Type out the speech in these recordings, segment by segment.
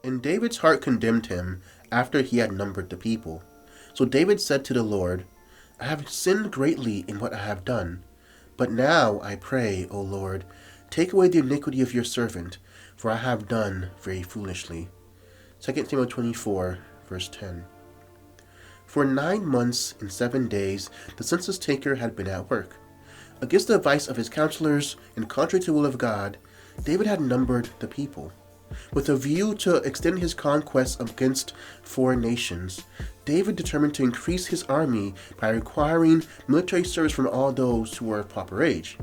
And David's heart condemned him after he had numbered the people. So David said to the Lord, I have sinned greatly in what I have done. But now I pray, O Lord, take away the iniquity of your servant, for I have done very foolishly. 2 Samuel 24, verse 10. For 9 months and 7 days, the census taker had been at work. Against the advice of his counselors and contrary to the will of God, David had numbered the people. With a view to extend his conquests against foreign nations, David determined to increase his army by requiring military service from all those who were of proper age.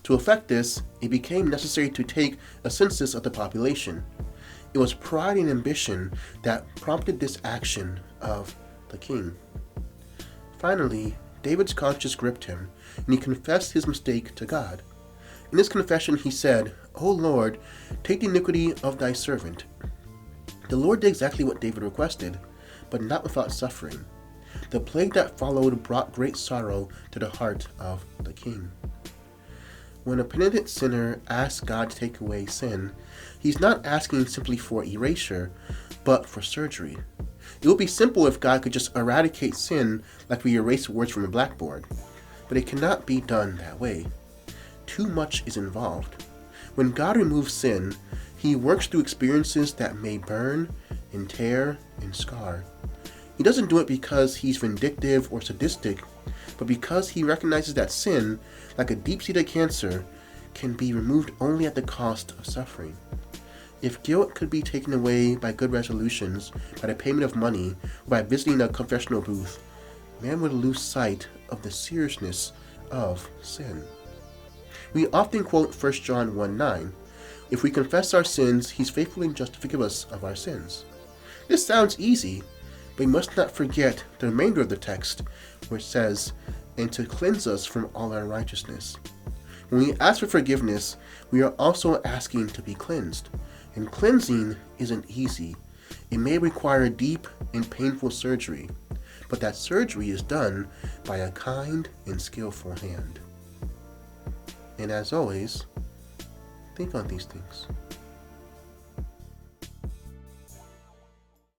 To effect this, it became necessary to take a census of the population. It was pride and ambition that prompted this action of the king. Finally, David's conscience gripped him, and he confessed his mistake to God. In his confession he said, O Lord, take the iniquity of thy servant. The Lord did exactly what David requested, but not without suffering. The plague that followed brought great sorrow to the heart of the king. When a penitent sinner asks God to take away sin, he's not asking simply for erasure, but for surgery. It would be simple if God could just eradicate sin like we erase words from a blackboard, but it cannot be done that way. Too much is involved. When God removes sin, he works through experiences that may burn and tear and scar. He doesn't do it because he's vindictive or sadistic, but because he recognizes that sin, like a deep-seated cancer, can be removed only at the cost of suffering. If guilt could be taken away by good resolutions, by the payment of money, or by visiting a confessional booth, man would lose sight of the seriousness of sin. We often quote 1 John 1:9, if we confess our sins, he's faithful and just to forgive us of our sins. This sounds easy, but we must not forget the remainder of the text, where it says, and to cleanse us from all unrighteousness. When we ask for forgiveness, we are also asking to be cleansed. And cleansing isn't easy. It may require deep and painful surgery, but that surgery is done by a kind and skillful hand. And as always, think on these things.